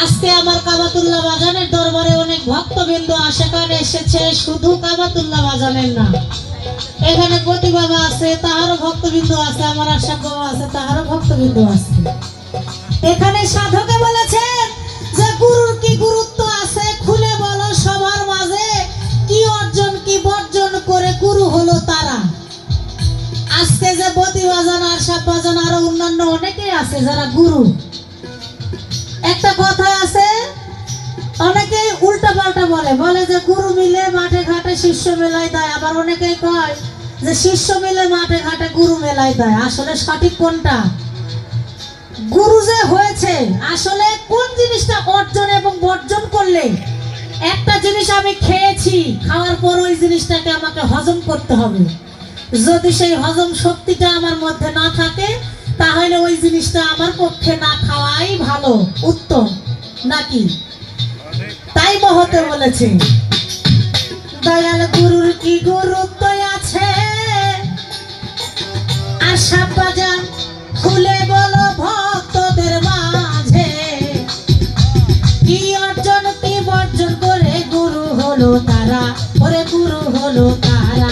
আজকে আমার কাবাতুল্লাহ বাজানের দরবারে অনেক ভক্তবৃন্দ আশেকানে এসেছে, শুধু কাবাতুল্লাহ বাজানের না, এখানে গতি বাবা আছে, তাহারও ভক্তবৃন্দ আছে, আমার আশা বাবা আছে, তাহারও ভক্তবৃন্দ আছে। এখানে সাধকে বলেছে যে গুরুর কি গুরুত্ব আছে, খুলে বলো সবার মাঝে, কি অর্জন কি বর্জন করে গুরু হলো তারা। আজকে যে বতি বাজান আশা বাজান আরো অন্যান্য অনেকেই আছে যারা গুরু। একটা কথা আছে, অনেকে উল্টা পাল্টা বলে যে গুরু মিলে মাঠে ঘাটে শিষ্য মেলায় দেয়, আবার অনেকেই কয় যে শিষ্য মিলে মাঠে ঘাটে গুরু মেলায় দেয়। আসলে সঠিক কোনটা? গুরু যে হয়েছে আসলে কোন জিনিসটা অর্জন এবং বর্জন করলে, একটা জিনিস আমি খেয়েছি, খাওয়ার পর ওই জিনিসটাকে আমাকে হজম করতে হবে। যদি সেই হজম শক্তিটা আমার মধ্যে না থাকে, তাহলে ওই জিনিসটা আমার পক্ষে না খাওয়াই ভালো, উত্তম নাকি? তাই মহতে বলেছে দয়াল গুরুর কি গুরুত্ব আছে, আশা বাজান খুলে বলো ভক্তদের মাঝে, কি অর্জন কি বর্জন করে গুরু হলো তারা, ওরে গুরু হলো তারা।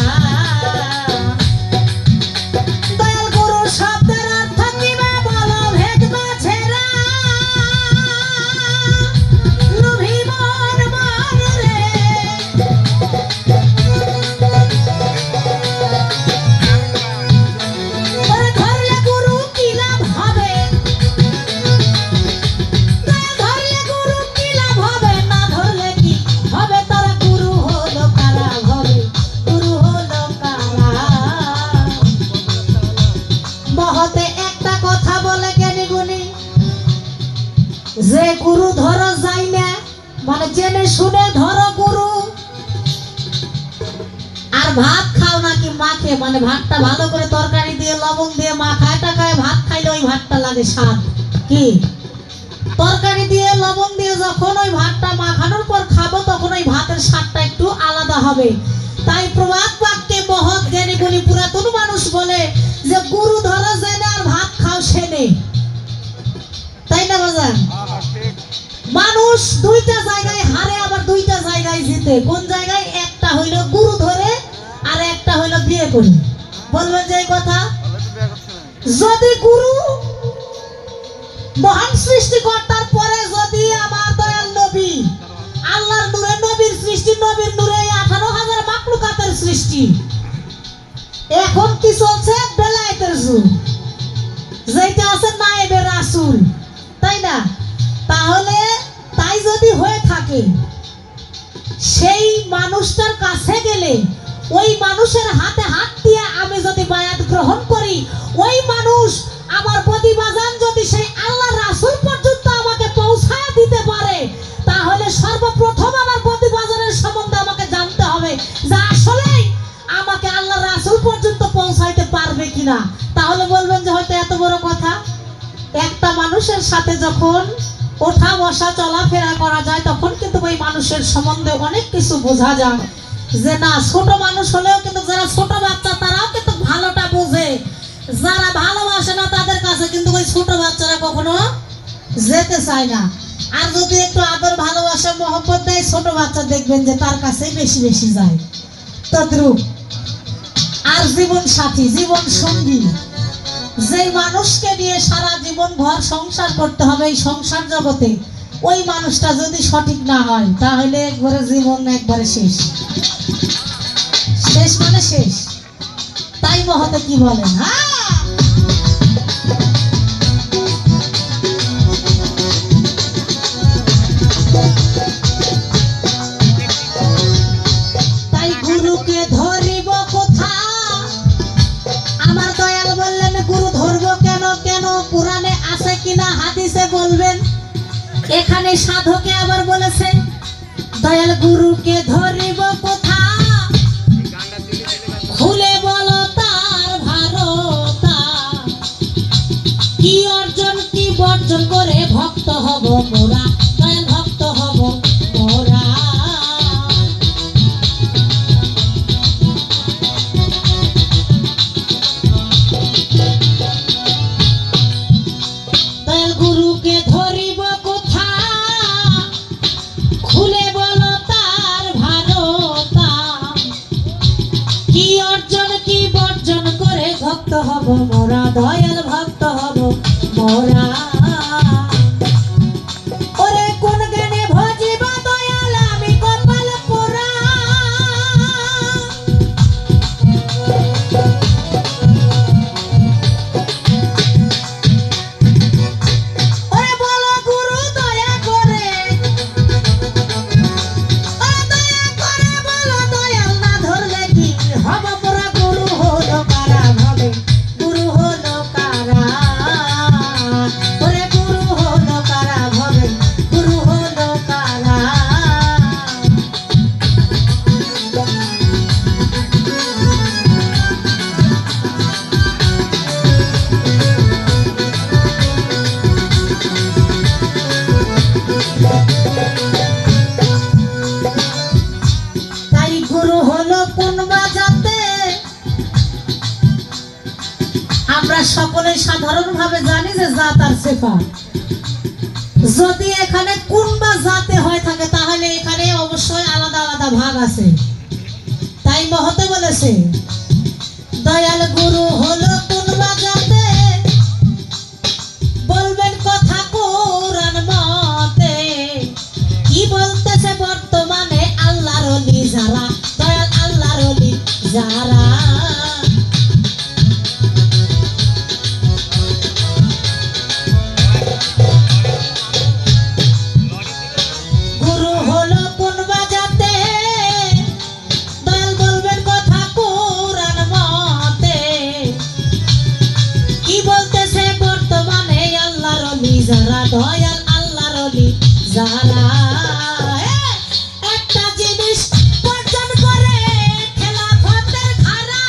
যে গুরু ধরো যাই না, মানে জেনে শুনে ধরো গুরু, আর ভাত খাও নাকি মাখে, মানে ভাতটা ভালো করে তরকারি দিয়ে লবণ দিয়ে মাখায় টাকায় ভাত খাইলে ওই ভাতটা লাগে স্বাদ। কি তরকারি দিয়ে লবণ দিয়ে যখন ওই ভাতটা মাখানোর পর খাবো, তখন ওই ভাতের স্বাদটা একটু আলাদা হবে। তাই প্রবাদ বাক্যে মহৎ জ্ঞানী গুণী পুরাতন মানুষ বলে যে গুরু ধরো জেনে আর ভাত খাও সেনে। তাই না বাজান? মানুষ দুইটা জায়গায় হারে, আবার দুইটা জায়গায় জিতে। কোন জায়গায়? একটা হইল গুরু ধরে, আর একটা হইল বিয়ে করে। বলবেন যে এই কথা, যদি গুরু মহান সৃষ্টিকর্তার পরে যদি আমার দয়াল নবী, আল্লাহর নূরে নবীর সৃষ্টি, নবীর নূরে 18,000 মাখলুকাতের সৃষ্টি, এখন কি চলছে? বেলায়েতের যুগ, যেটা আছে নায়েবে রাসূল, তাই না? তাহলে তাই যদি হয়ে থাকে, সেই মানুষটার কাছে গেলে ওই মানুষের হাতে হাত দিয়ে আমি যদি বায়াত গ্রহণ করি, ওই মানুষ আমার প্রতিবাজান যদি সেই আল্লাহ রাসূল পর্যন্ত আমাকে পৌঁছায় দিতে পারে, তাহলে সর্বপ্রথম আমার প্রতিবাজানের সম্বন্ধে আমাকে জানতে হবে যে আসলেই আমাকে আল্লাহ রাসূল পর্যন্ত পৌঁছাইতে পারবে কিনা। তাহলে বলবেন যে হয়তো এত বড় কথা। একটা মানুষের সাথে যখন ওঠা বসা চলাফেরা করা যায়, তখন কিন্তু ওই মানুষের সম্বন্ধে অনেক কিছু বোঝা যায়। যে না, ছোট মানুষ হলেও কিন্তু যারা ছোট বাচ্চা তারাও কিন্তু ভালোটা বোঝে, যারা ভালোবাসে না তাদের কাছে কিন্তু ওই ছোট বাচ্চারা কখনো যেতে চায় না। আর যদি একটু আদর ভালোবাসা মহব্বত দেয়, ছোট বাচ্চা দেখবেন যে তার কাছেই বেশি বেশি যায়। তদ্রূপ আর জীবন সাথী, জীবন সঙ্গী, যে মানুষকে নিয়ে সারা জীবন ঘর সংসার করতে হবে এই সংসার জগতে, ওই মানুষটা যদি সঠিক না হয়, তাহলে একবারে জীবন একবারে শেষ। শেষ মানে শেষ। তাই মহতে কি বলেন? তাই গুরুকে ধরিব কোথা, আমার দয়াল বললেন গুরু ধরবো কেন? কেন কোরআনে আছে কিনা হাদিসে বলবেন। এখানে সাধকে আবার বলেছে দয়াল গুরুকে ধরিব কোথা, খুলে বলো তার ভারতা, কি অর্জন কি বর্জন করে ভক্ত হব মোরা, দয়াল ভক্ত হব মোরা। দয়াল গুরুকে ধরিব কোথা, ভক্ত হব মোরা, দয়াল ভক্ত হব মোরা। ওরে কোন জ্ঞানে ভজিব দয়াল আমি কপাল পোড়া। ওরে বলো গুরু দয়া করে, ওরে দয়া করে বলো দয়াল না ধরলে কি হব মোরা। গুরু হলো কারা ভাবে, গুরু হলো কারা। ওরে গুরু হলো কারা ভাবে, গুরু হলো কারা। তাই গুরু হলো কোন বাজাতে আমরা সকলে সাধারণভাবে জানি যে জাত আর সিফাত। যদি এখানে কোন বা জাতে হয়ে থাকে তাহলে এখানে অবশ্যই আলাদা আলাদা ভাগ আছে। তাই মহতে বলেছে দয়াল গুরু হলো কোন বা জাতে, বলবেন কথা কোরআন মতে। কি বলতেছে বর্তমানে আল্লাহর ওলি যারা, দয়াল আল্লাহর ওলি যারা। গুরু হলো কোন বাজাতে, দয়াল বলবেন কথা কোরআন মতে। কি বলতেছে বর্তমানে আল্লাহর ওলি যারা, দয়াল আল্লাহর ওলি যারা। একটা জিনিস বর্জন করে খেলাফতের ধারা,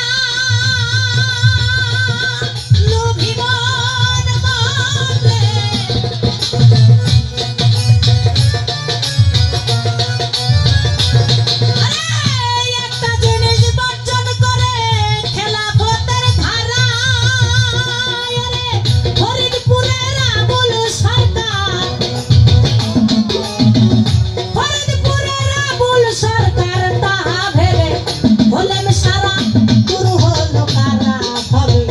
লোভী মন বলে। একটা জিনিস বর্জন করে খেলাফতের ধারা। ফরিদপুরের আবুল সরকার, ফরিদপুরের আবুল সরকার তাহা ভেবে হলেন সারা। গুরু হলো কারা ভাবে,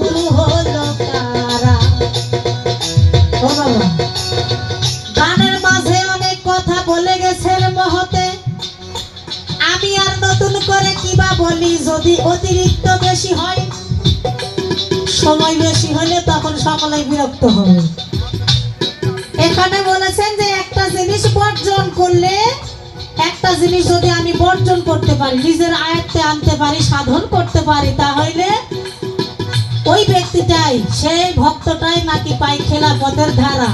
গুরু হলো কারা। ও বাবা, গানের মাঝে অনেক কথা বলে গেছেন মহতে। আমি আর নতুন করে কিবা বলি, যদি অতিরিক্ত বেশি হয়, সময় বেশি হলে তখন সকলেই বিরক্ত হবে। এখানে বলেছেন যে একটা জিনিস বর্জন করলে, একটা জিনিস যদি আমি বর্জন করতে পারি, নিজের আয়ত্তে আনতে পারি, সাধন করতে পারি, তাহলে ওই ব্যক্তিটাই, সেই ভক্তটাই নাকি পাই খেলাফতের ধারা।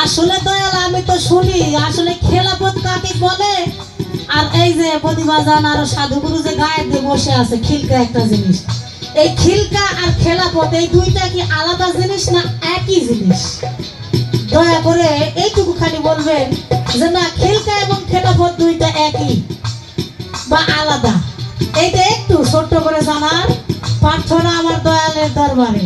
আসলে দয়াল আমি তো শুনি আসলে খেলাফত কাকে বলে। আর এই যে প্রতিভাজান আর সাধুগুরু যে গায়ে দিয়ে বসে আছে, খিলকা একটা জিনিস। এই খিলকা আর খেলাফত এই দুইটা কি আলাদা জিনিস না একই জিনিস? দয়া করে এইটুকু খালি বলবেন যে না খিলকা এবং খেলাফত দুইটা একই বা আলাদা। এইটা একটু ছোট্ট করে জানার প্রার্থনা আমার দয়ালের দরবারে।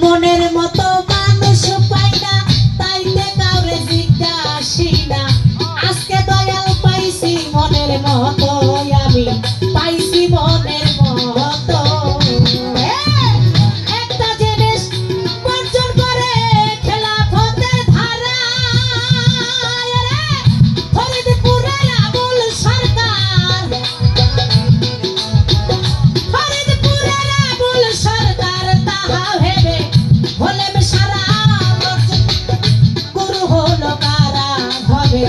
মনের মতো মানুষ পাই না, তাইতে কাউরে জিজ্ঞাসি না। আজকে দয়াল পাইছি মনের মতো, আমি পাইছি মনের মতো। একটা জিনিস বর্জন করে খেলাফতের ধারা। ফরিদপুরের আবুল সরকার, ফরিদপুরের আবুল সরকার তাহা ভেবে হলেন সারা। গুরু হলো কারা ভাবে,